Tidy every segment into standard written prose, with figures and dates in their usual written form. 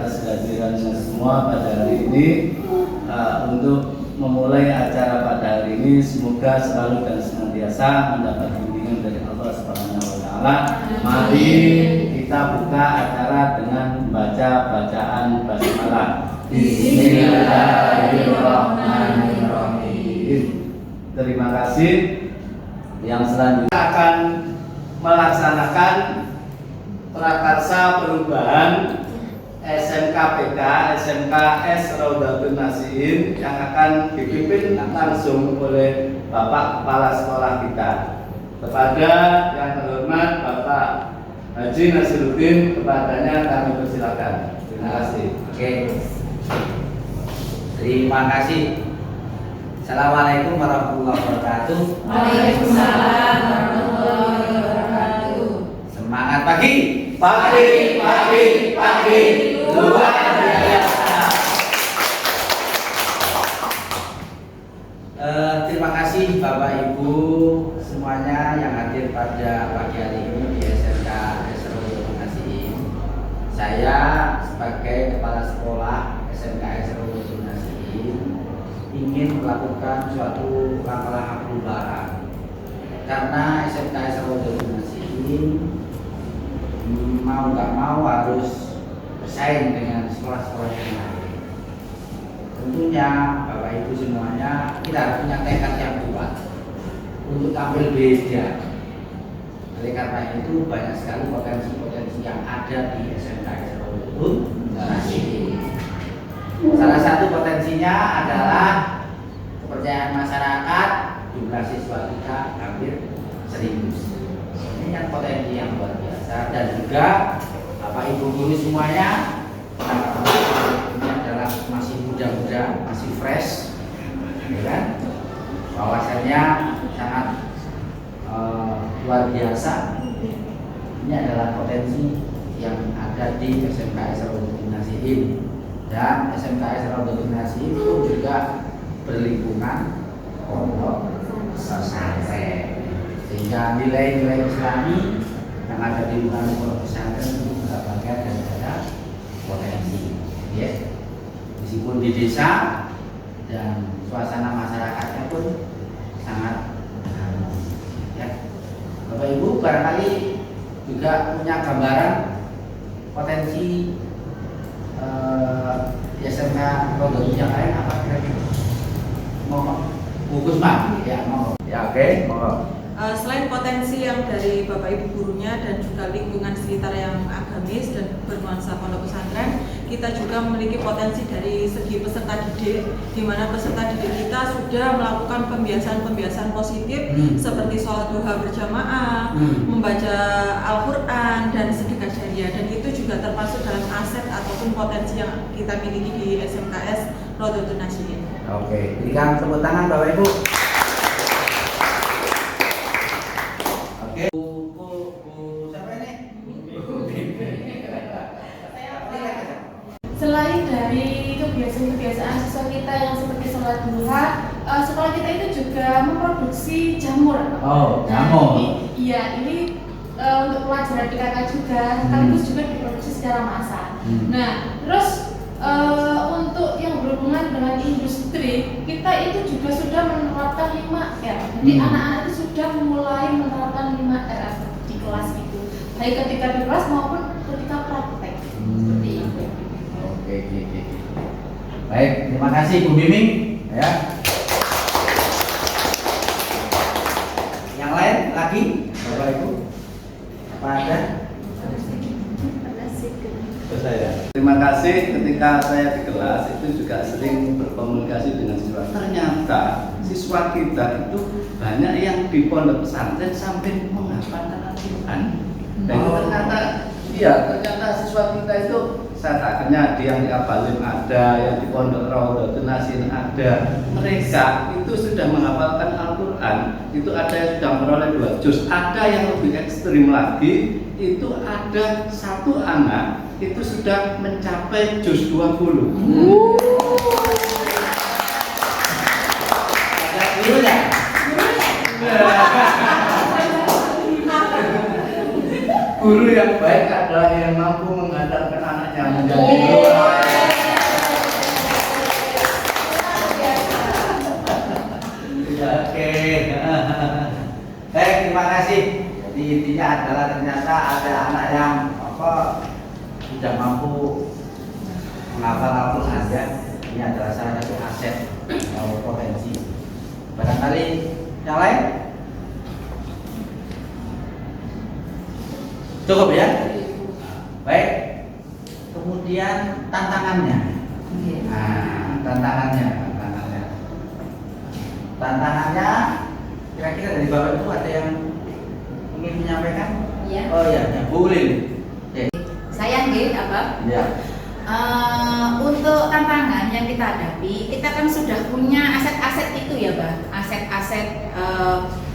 atas kehadirannya semua pada hari ini. Untuk memulai acara pada hari ini, semoga selalu dan senantiasa mendapat bimbingan dari Allah Subhanahu wa Ta'ala. Mari kita buka acara dengan membaca bacaan basmalah. Bismillahirrahmanirrahim. Terima kasih. Yang selanjutnya akan melaksanakan prakarsa perubahan SMKPK, SMKS Raudhatun Nasihin yang akan dipimpin langsung oleh Bapak Kepala Sekolah kita. Kepada yang terhormat Bapak Haji Nasiruddin, kepadanya kami persilakan. Terima kasih. Oke. Terima kasih. Assalamualaikum warahmatullahi wabarakatuh. Waalaikumsalam warahmatullahi wabarakatuh. Semangat pagi. Pagi, luar biasa. Terima kasih Bapak Ibu semuanya yang hadir pada pagi hari ini di SMK Raudhatun Nasihin. Saya sebagai Kepala Sekolah SMK Raudhatun Nasihin ingin melakukan suatu langkah perubahan karena SMK Raudhatun Nasihin mau nggak mau harus bersaing dengan sekolah-sekolah yang lain. Tentunya Bapak Ibu semuanya kita harus punya tekad yang kuat untuk tampil beda. Oleh karena itu banyak sekali potensi-potensi yang ada di SMK Raudhatun Nasihin. Salah satu potensinya adalah kepercayaan masyarakat, jumlah siswa kita hampir 1000. Ini yang potensi yang luar biasa, dan juga Bapak Ibu guru semuanya ini adalah masih muda-muda, masih fresh, ya kan? Bahwasannya sangat luar biasa. Ini adalah potensi yang ada di SMKS Raudhatun Nasihin. Dan SMKS Raudhatun Nasihin itu juga berlingkungan pondok pesantren, sehingga nilai-nilai Islami yang ada di lingkungan pondok pesantren itu juga bagian daripada potensi, ya. Meskipun di desa dan suasana masyarakatnya pun sangat harmonis, ya. Bapak Ibu barangkali juga punya gambaran potensi SMK Raudhatun yang lain apa kira-kira? Mohon Bu Kusma, ya mohon. Ya oke, mohon. Selain potensi yang dari Bapak Ibu gurunya dan juga lingkungan sekitar yang agamis dan bernuansa pondok pesantren, kita juga memiliki potensi dari segi peserta didik, di mana peserta didik kita sudah melakukan pembiasaan-pembiasaan positif seperti sholat duha berjamaah, membaca Al-Quran dan sedekah jariah, dan itu juga termasuk dalam aset ataupun potensi yang kita miliki di SMKS Raudhatun Nasihin. Oke, berikan tepuk tangan Bapak Ibu. Selain dari kebiasaan-kebiasaan siswa kita yang seperti sholat duha, sekolah kita itu juga memproduksi jamur. Oh, jamur. Ini untuk pelajaran PKK juga, sekaligus juga diproduksi secara massal. Nah, terus untuk yang berhubungan dengan industri, kita itu juga sudah menerapkan 5R. Jadi anak-anak itu sudah mulai menerapkan 5R di kelas itu, baik ketika di kelas maupun ketika praktek. Seperti itu. Oke. Baik, terima kasih Bu Miming, ya. Yang lain lagi, Bapak Ibu? Apa ada? Terima kasih. Ketika saya di kelas itu juga sering berkomunikasi dengan siswa. Ternyata siswa kita itu banyak yang di pondok pesantren sampai menghafalkan Al-Quran. Dan ternyata siswa kita itu saya tanya yang di Abalim ada, yang di Pondok Raudhatun Nasihin ada. Mereka itu sudah menghafalkan Al-Quran. Itu ada yang sudah meroleh 2 juz. Ada yang lebih ekstrim lagi. Itu ada satu anak itu sudah mencapai juz 20. Ada gurunya? Guru yang baik adalah yang mampu menghantarkan anaknya menjadi guru. aset potensi. Barangkali yang lain cukup ya. Baik. Kemudian tantangannya. Nah, tantangannya kira-kira dari Bapak itu ada yang ingin menyampaikan? Iya. Oh iya, ya, Bu Ulil. Saya nggih, Abang. Ya. Untuk tantangan yang kita hadapi, kita kan sudah punya aset-aset itu ya, Bang. Aset-aset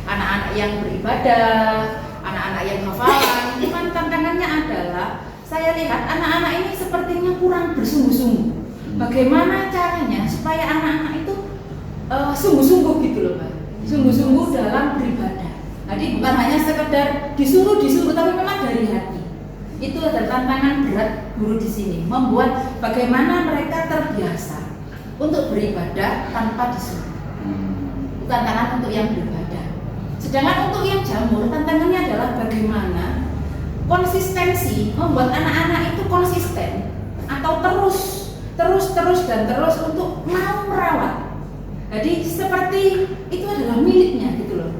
anak-anak yang beribadah, anak-anak yang hafalan. Itu kan tantangannya adalah saya lihat anak-anak ini sepertinya kurang bersungguh-sungguh. Bagaimana caranya supaya anak-anak itu sungguh-sungguh gitu loh, Bang. Sungguh-sungguh dalam beribadah. Jadi bukan hanya sekedar disuruh, tapi memang dari hati. Itu adalah tantangan berat guru di sini, membuat bagaimana mereka terbiasa untuk beribadah tanpa disuruh. Itu tantangan untuk yang beribadah. Sedangkan untuk yang jamur, tantangannya adalah bagaimana konsistensi membuat anak-anak itu konsisten atau terus untuk mau merawat. Jadi seperti itu adalah miliknya gitu loh.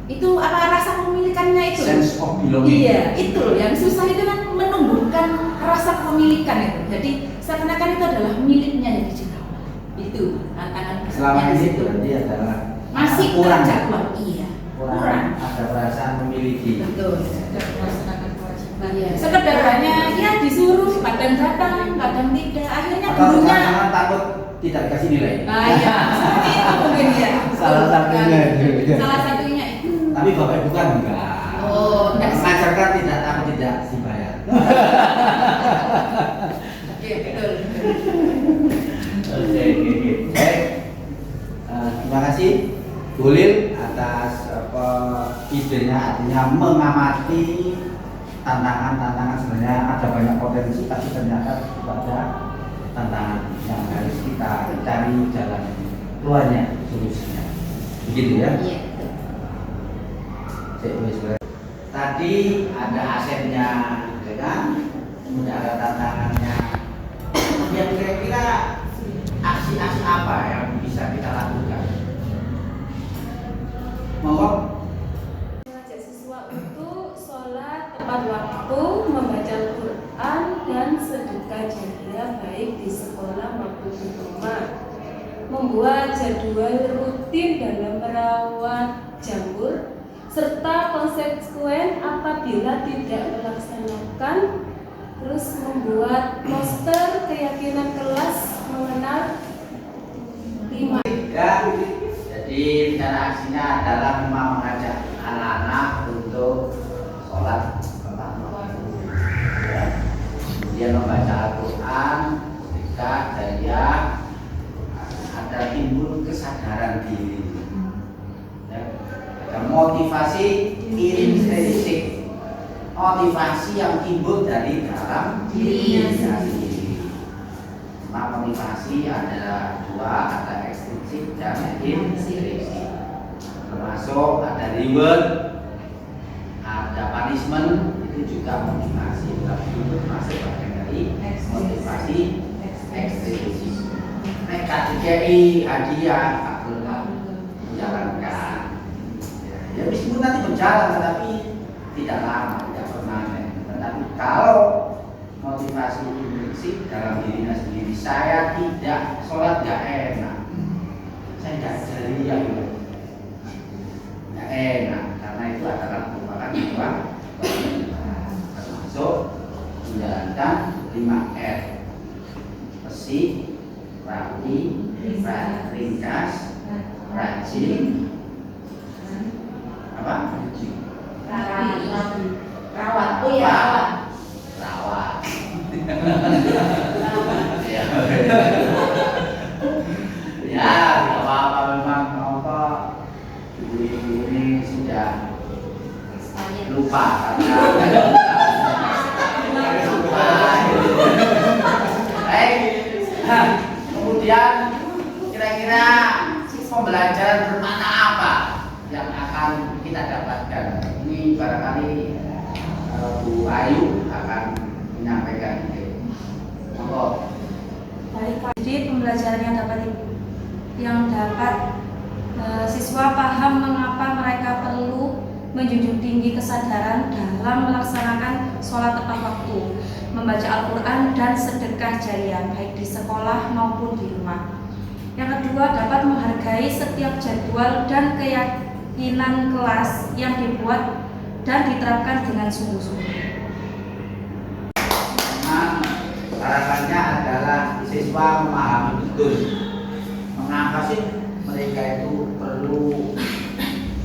Itu rasa kepemilikannya itu. Sense of belonging. Iya, itu loh yang susah itu kan menumbuhkan rasa kepemilikan itu. Jadi seakan-akan itu adalah miliknya yang dirawat. Itu tantangan Selama besarnya di ini situ. berarti adalah Masih kurang. terjadwal, iya. Kurang. Ada perasaan memiliki. Betul. Tidak melaksanakan kewajiban. Iya, sekedar hanya ya disuruh, kadang datang, kadang tidak. Akhirnya Atau gurunya jangan takut tidak dikasih nilai. iya, seperti itu mungkin ya. Salah satunya itu, ya. Salah satunya itu. Tapi Bapak Ibu kan enggak. Oh, enggak. Mengajarkan tidak takut tidak dibayar. Oke, betul. Oke. Baik. Terima kasih Bu Ulil atas idenya, artinya mengamati tantangan sebenarnya ada banyak potensi, tapi ternyata itu ada tantangan yang harus kita cari jalan keluarnya, solusinya. Begitu ya? Iya. Tadi ada asetnya, ya kan? Kemudian ada tantangannya. Yang kira-kira aksi-aksi apa yang bisa kita lakukan? Monggo. Mengajak siswa untuk sholat tepat waktu, membaca Al-Quran, dan sedekah jariah baik di sekolah maupun di rumah. Membuat jadwal rutin dalam merawat jamur, serta konsekuen apabila tidak melaksanakan. Terus membuat poster keyakinan kelas mengenal 5. Ya, jadi rencana aksinya adalah memang mengajak anak-anak untuk sholat tepat waktu, ya. Kemudian membaca Al-Quran, sedekah jariah, ada timbul kesadaran diri, ya. Ada motivasi intrinsik, motivasi yang timbul dari dalam diri sendiri. Motivasi ada dua, ada ekstrinsik dan intrinsik. Termasuk ada reward, ada punishment, itu juga motivasi. Tapi itu masuk bagian dari motivasi ekstrinsik. Mereka DKI hadiah aku menjalankan. Ya meskipun nanti berjalan, tetapi tidak lama, tidak permanen. Tetapi kalau motivasi intrinsik dalam dirinya sendiri, saya tidak sholat gak enak, saya tidak jariah, gak enak, karena itu adalah merupakan sebuah termasuk menjalankan 5R: bersih, rapi, ringkas, rajin, apa? Rawat. Oh ya, rawat. Rawat. Ya, tidak apa-apa, memang apa ibu-ibu ini sudah lupa karena lupa. Baik. Kemudian kira-kira pembelajaran bermakna apa yang akan kita dapatkan? Ini barangkali Bu Ayu akan menyampaikan ide. Monggo. Jadi pembelajaran yang dapat yang dapat siswa paham mengapa mereka perlu menjunjung tinggi kesadaran dalam melaksanakan sholat tepat waktu, membaca Al-Quran dan sedekah jariah baik di sekolah maupun di rumah. Yang kedua, dapat menghargai setiap jadwal dan keyakinan kelas yang dibuat dan diterapkan dengan sungguh-sungguh. Harapannya adalah siswa memahami betul mengapa sih mereka itu perlu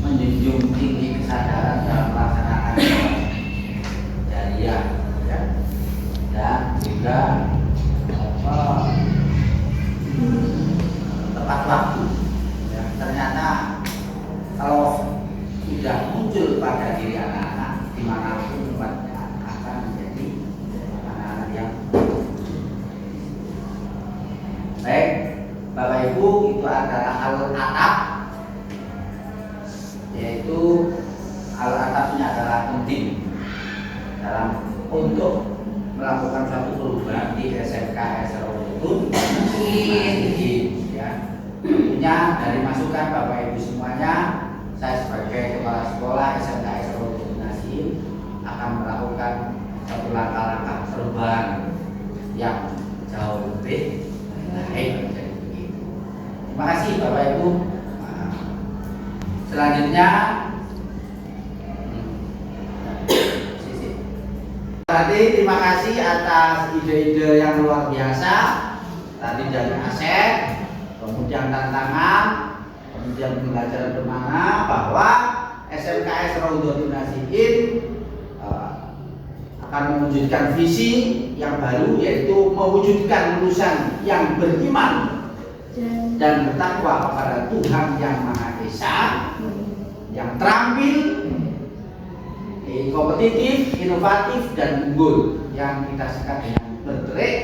menjunjung tinggi kesadaran dalam melaksanakan jariah, ya, dan juga tepat waktu. Ya, ternyata kalau sudah muncul pada diri anak-anak dimanapun tempatnya akan menjadi anak-anak yang baik. Bapak Ibu, itu adalah al-atap, yaitu al-atapnya adalah penting dalam untuk melakukan suatu perubahan di SMK Esraudatul Nasihin, ya. Tentunya dari masukan Bapak Ibu semuanya, saya sebagai kepala sekolah SMK Esraudatul Nasihin akan melakukan satu langkah-langkah perubahan yang jauh lebih baik. Terima kasih Bapak Ibu. Selanjutnya tadi terima kasih atas ide-ide yang luar biasa. Tadi dari aset, kemudian tantangan, kemudian pembelajaran kemana, bahwa SMKS Esraudatul Nasihin akan mewujudkan visi yang baru, yaitu mewujudkan lulusan yang beriman dan bertakwa kepada Tuhan Yang Maha Esa, yang terampil, kompetitif, inovatif, dan unggul, yang kita singkat dengan bergerak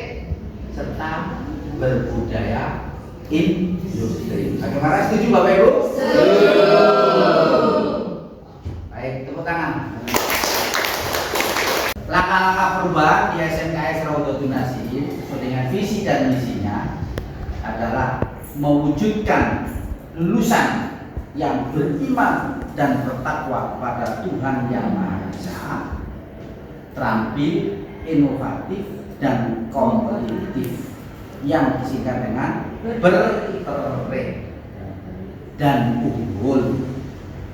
serta berbudaya industri. Bagaimana, setuju Bapak Ibu? Setuju. Baik, tepuk tangan. Langkah-langkah perubahan di SMKS Esraudatul Nasihin sesuai dengan visi dan misinya adalah mewujudkan lulusan yang beriman dan bertakwa kepada Tuhan Yang Maha Esa, terampil, inovatif, dan kompetitif, yang disingkat dengan bergerak dan unggul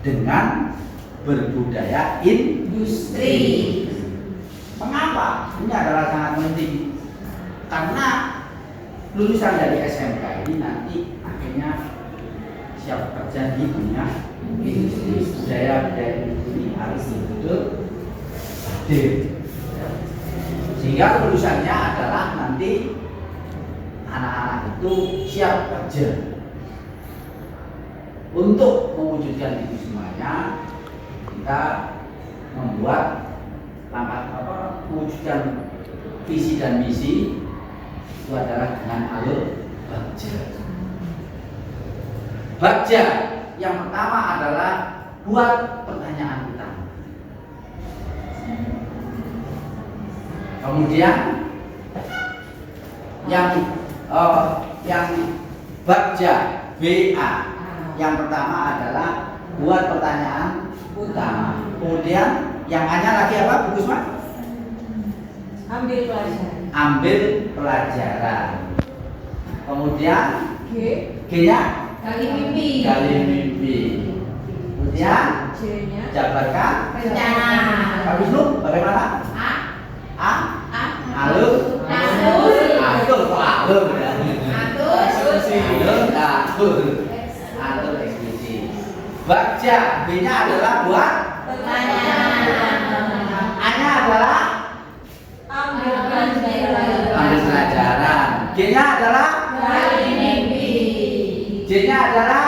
dengan berbudaya industri. Mengapa? Ini adalah sangat penting, karena lulusan dari SMK ini nanti akhirnya siap kerja di dunia industri. Budaya industri harus betul hadir, sehingga lulusannya adalah nanti anak-anak itu siap kerja. Untuk mewujudkan itu semuanya, kita membuat langkah mewujudkan visi dan misi itu adalah dengan alur bagja. Bagja yang pertama adalah buat pertanyaan utama. Kemudian yang bagja BA yang pertama adalah buat pertanyaan utama. Kemudian yang A-nya lagi apa, Bu Kusma? Ambil pelajaran. Ambil pelajaran. Kemudian G-nya Gali mimpi. gali mimpi. Kemudian J-nya jabarkan Rencana. Pak Wisnu bagaimana? A alur alur ya. Alur eksekusi. Bagja B-nya adalah buat A-nya adalah ambil ambil pelajaran. G-nya adalah Gali mimpi. J-nya adalah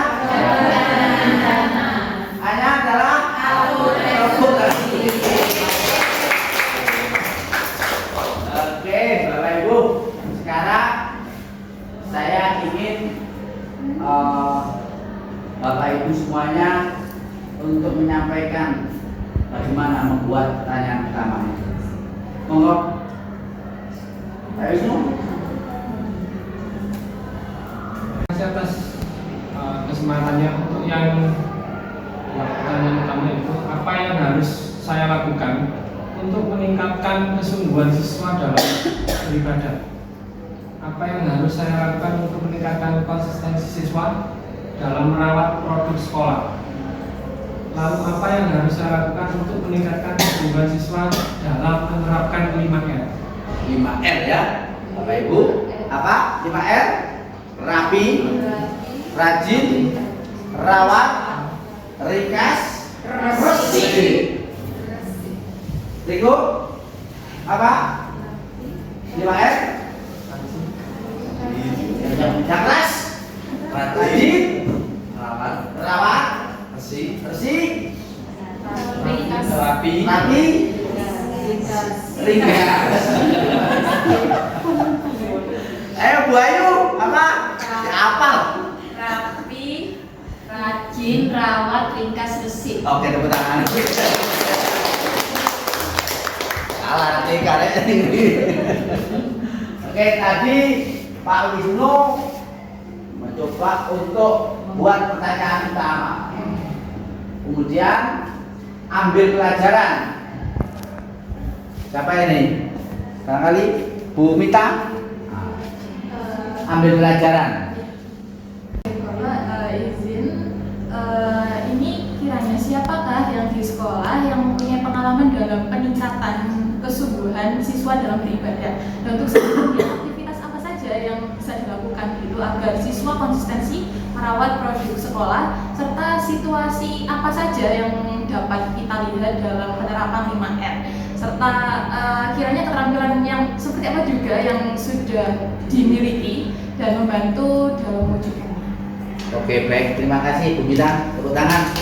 A-nya adalah Atur eksekusi. Oke, Bapak Ibu, sekarang saya ingin Bapak Ibu semuanya untuk menyampaikan bagaimana membuat pertanyaan pertama itu. Monggo, Pak Wisnu. Atas yang pertanyaan utama itu apa yang harus saya lakukan untuk meningkatkan kesungguhan siswa dalam beribadah? Apa yang harus saya lakukan untuk meningkatkan konsistensi siswa dalam merawat produk sekolah? Lalu apa yang harus saya lakukan untuk meningkatkan kesungguhan siswa dalam menerapkan 5R? 5R ya, Bapak Ibu. Apa? 5R? Rapi, rajin, rawat, ringkas, resik. Berikut apa? 5R? Yang keras, rajin, rawat, bersih, rapi, ringkas. Bu Ayu, apa? Apa? Rapi, rajin, rawat, ringkas, resik. Oke, tepuk tangan. Salah nanti karek ini. Oke, tadi Pak Wisnu mencoba untuk buat pertanyaan utama. Kemudian ambil pelajaran. Siapa ini? Barangkali Bu Mita. Ambil pelajaran. Ini kiranya siapakah yang di sekolah yang mempunyai pengalaman dalam peningkatan kesungguhan siswa dalam beribadah, dan untuk selanjutnya aktivitas apa saja yang bisa dilakukan gitu agar siswa konsistensi merawat produk sekolah, serta situasi apa saja yang dapat kita lihat dalam penerapan 5R, serta kiranya keterampilan yang seperti apa juga yang sudah dimiliki dan membantu dalam mewujudkannya. Oke, baik, terima kasih Bu Mita, tepuk tangan.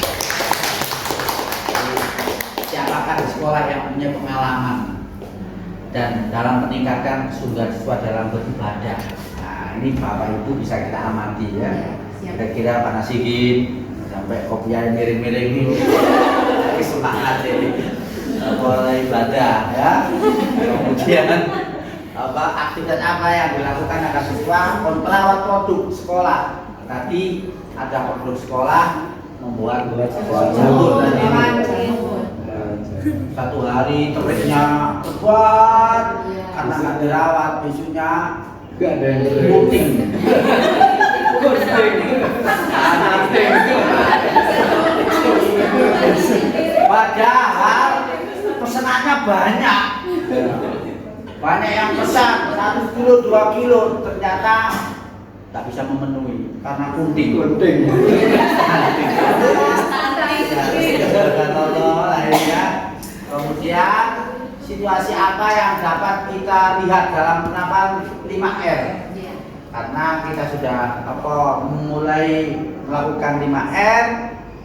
Siapakah di sekolah yang punya pengalaman dan dalam meningkatkan kesungguhan siswa dalam beribadah? Nah, ini Bapak Ibu bisa kita amati ya. Kira-kira Pak Nasihin sampai kopiah miring-miring ini semangat ini mulai ibadah ya. Kemudian aktivitas apa yang dilakukan agar siswa melawat produk sekolah? Tadi ada produk sekolah membuat jamur tadi. Satu hari teriknya kuat karena nggak dirawat, besoknya nggak ada yang gunting. Padahal pesanannya banyak yang pesan 1 kilo 2 kilo, ternyata tak bisa memenuhi karena gunting. Kemudian situasi apa yang dapat kita lihat dalam penerapan 5R? Karena kita sudah mulai melakukan 5R,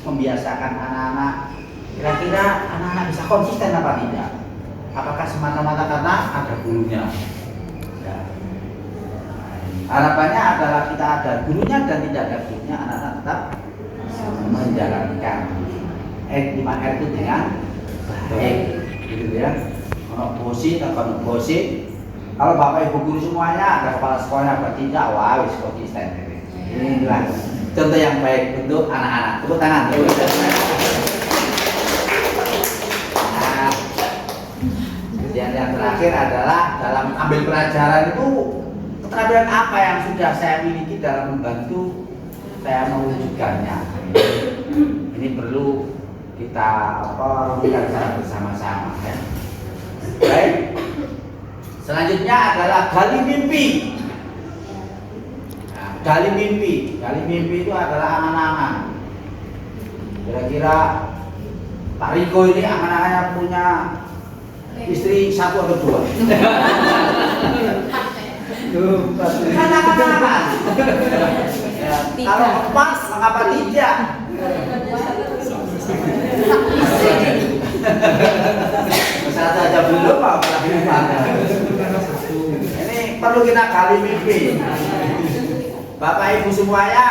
membiasakan anak-anak. Kira-kira anak-anak bisa konsisten apa tidak? Apakah semata-mata karena ada gurunya? Ya. Harapannya adalah kita ada gurunya dan tidak ada gurunya, anak-anak tetap menjalankan 5R itu dengan baik, gitu ya. Kalau bosi atau bosi, kalau Bapak Ibu guru semuanya ada kepala sekolahnya bertindak, wah wis konsisten. Inilah contoh yang baik untuk anak-anak. Tepuk tangan. Nah, kemudian yang terakhir adalah dalam ambil pelajaran itu keterampilan apa yang sudah saya miliki dalam membantu saya mewujudkannya. Ini perlu kita rumuskan secara bersama-sama ya. Baik. Selanjutnya adalah gali mimpi. Nah, gali mimpi itu adalah angan-angan. Kira-kira Pak Riko ini angan-angannya punya istri 1 atau 2? Angan-angan. Ya, kalau 4, mengapa tidak? Satu aja belum, apalagi 4. Ini perlu kita gali mimpi. Bapak Ibu semuanya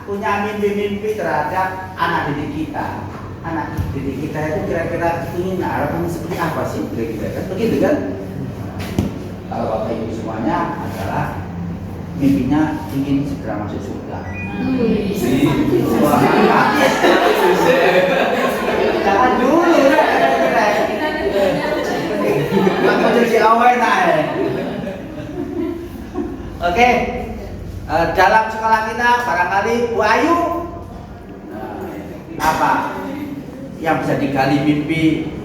punya mimpi-mimpi terhadap anak didik kita. Anak didik kita itu kira-kira ingin harapan seperti apa sih kira-kira kan? Begitu kan? Kalau Bapak Ibu semuanya adalah mimpinya ingin segera masuk surga. Jangan dulu, aku jadi awal Oke, dalam sekolah kita barangkali Bu Ayu, apa yang bisa digali mimpi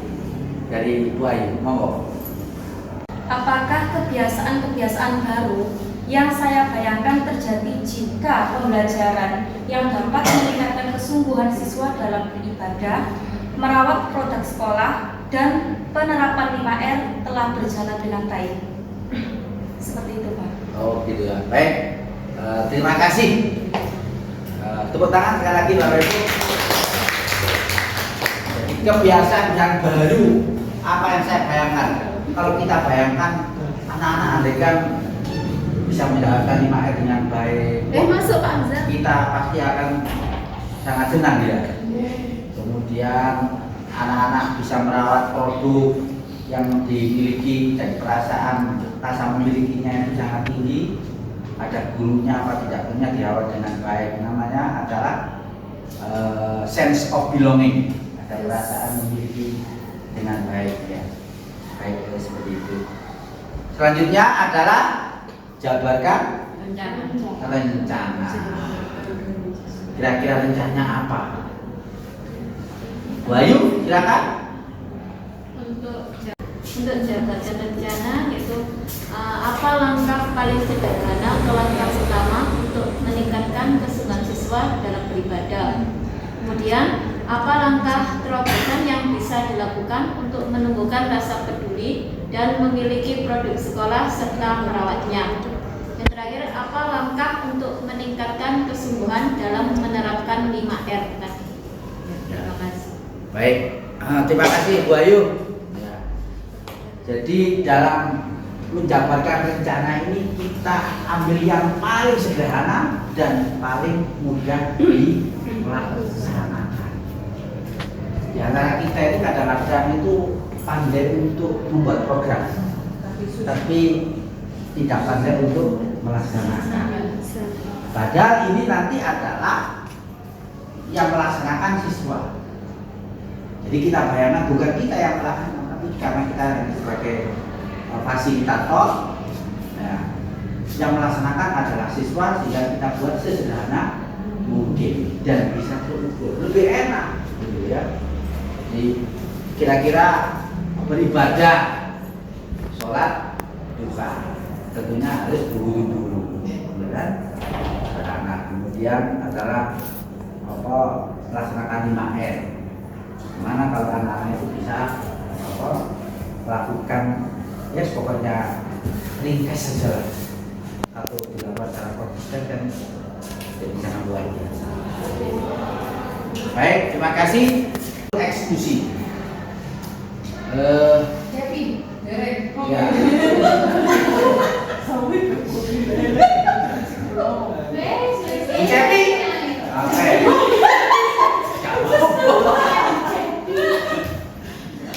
dari Bu Ayu? Monggo. Apakah kebiasaan-kebiasaan baru yang saya bayangkan terjadi jika pembelajaran yang dapat meningkatkan kesungguhan siswa dalam beribadah, merawat produk sekolah, dan penerapan 5R telah berjalan dengan baik? Seperti itu, Pak. Oh gitu ya, baik. Terima kasih. Tepuk tangan sekali lagi Bapak Ibu. Jadi kebiasaan yang baru, apa yang saya bayangkan? Kalau kita bayangkan anak-anak andaikan bisa menjalankan 5R dengan baik, Masuk Pak Hamzah. kita pasti akan sangat senang ya. Kemudian anak-anak bisa merawat produk yang dimiliki dan perasaan rasa memilikinya itu sangat tinggi. Ada gurunya apa tidak gurunya dirawat dengan baik. Namanya adalah sense of belonging. Ada perasaan memiliki dengan baik ya. Baik seperti itu. Selanjutnya adalah jabarkan rencana. Kira-kira rencananya apa? Wahyu, silakan. Untuk jabarkan rencana yaitu apa langkah paling sederhana atau langkah utama untuk meningkatkan kesungguhan siswa dalam beribadah. Kemudian apa langkah terobosan yang bisa dilakukan untuk menumbuhkan rasa peduli dan memiliki produk sekolah serta merawatnya. Yang terakhir, apa langkah untuk meningkatkan kesungguhan dalam menerapkan 5R tadi. Terima kasih. Baik, terima kasih Bu Ayu. Ya. Jadi dalam menjabarkan rencana ini kita ambil yang paling sederhana dan paling mudah dilaksanakan. Di antara kita itu kadang-kadang itu pandai untuk membuat program, tapi tidak pandai untuk melaksanakan. Padahal ini nanti adalah yang melaksanakan siswa. Jadi kita bayangkan bukan kita yang melaksanakan, tapi karena kita sebagai fasilitator, ya, yang melaksanakan adalah siswa, sehingga kita buat sesederhana mungkin dan bisa terukur, lebih enak, gitu ya. Jadi kira-kira beribadah, sholat, duha, tentunya harus buru-buru, kan? Karena kemudian adalah apa melaksanakan 5R. Gimana kalau anak-anak itu bisa melakukan ya pokoknya ringkas saja atau dilakukan secara konsisten dan jadi sangat luar biasa. Baik, terima kasih. Eksekusi. Kevin, Derek. Ya. Jadi, oke.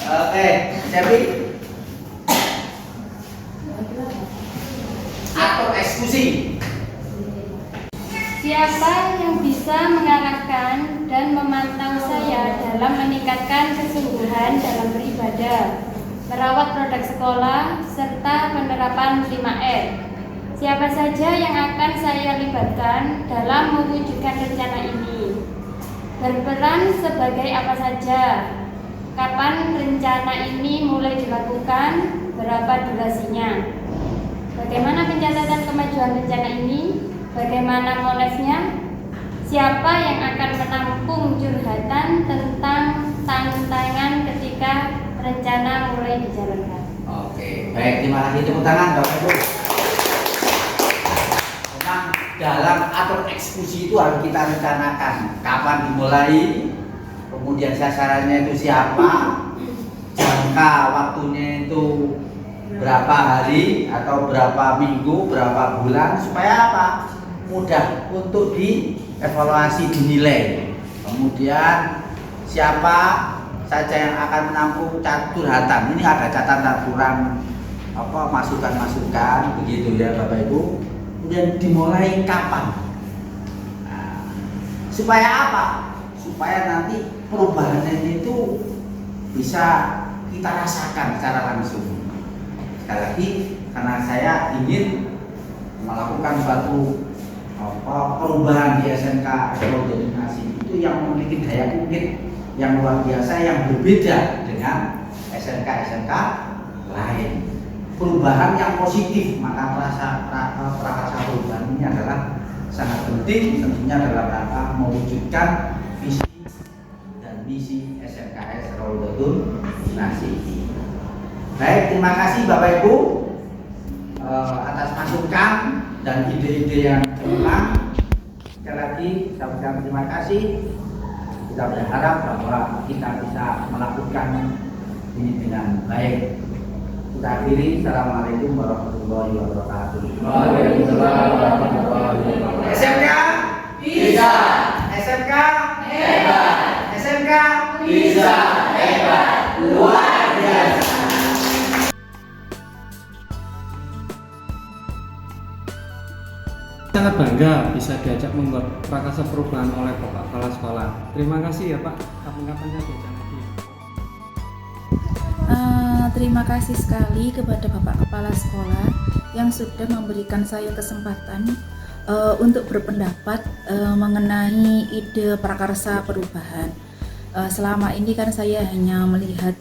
Oke, jadi atau eksekusi. Siapa yang bisa mengarahkan dan memantau saya dalam meningkatkan kesungguhan dalam beribadah, merawat produk sekolah, serta penerapan 5R? Siapa saja yang akan saya libatkan dalam mewujudkan rencana ini? Berperan sebagai apa saja? Kapan rencana ini mulai dilakukan? Berapa durasinya? Bagaimana pencatatan kemajuan rencana ini? Bagaimana monefnya? Siapa yang akan menampung curhatan tentang tantangan ketika rencana mulai dijalankan? Oke, baik, terima kasih. Tepuk tangan Bapak Ibu. Memang dalam atur eksekusi itu harus kita rencanakan kapan dimulai, kemudian sasarannya itu siapa, jangka waktunya itu berapa hari atau berapa minggu, berapa bulan, supaya apa? Mudah untuk dievaluasi, dinilai. Kemudian siapa saja yang akan menampung curhatan. Ini ada catatan kurang apa masukan-masukan begitu ya Bapak Ibu. kemudian dimulai kapan. Nah, supaya apa? Supaya nanti perubahan itu bisa kita rasakan secara langsung. Sekali lagi, karena saya ingin melakukan suatu perubahan di SMK Esraudatul Nasi itu yang memiliki daya ungkit yang luar biasa, yang berbeda dengan SMK lain. Perubahan yang positif, maka prakarsa perubahan ini adalah sangat penting tentunya dalam rangka mewujudkan visi dan misi SMK Esraudatul Nasi. Baik, terima kasih Bapak Ibu atas masukan dan ide-ide yang cemerlang. Sekali lagi saya ucapkan terima kasih. Kita berharap bahwa kita bisa melakukan ini dengan baik. Kita akhiri. Assalamualaikum warahmatullahi wabarakatuh. Waalaikumsalam warahmatullahi wabarakatuh. SMK Bisa. SMK Hebat. SMK Bisa. Hebat. Luar biasa. Sangat bangga bisa diajak membuat prakarsa perubahan oleh Bapak Kepala Sekolah. Terima kasih ya Pak, kapan-kapan saya diajak lagi. Terima kasih sekali kepada Bapak Kepala Sekolah yang sudah memberikan saya kesempatan untuk berpendapat mengenai ide prakarsa perubahan. Selama ini kan saya hanya melihat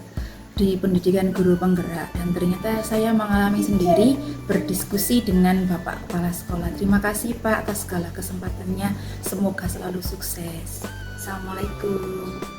di pendidikan guru penggerak dan ternyata saya mengalami sendiri berdiskusi dengan Bapak Kepala Sekolah. Terima kasih Pak atas segala kesempatannya. Semoga selalu sukses. Assalamualaikum.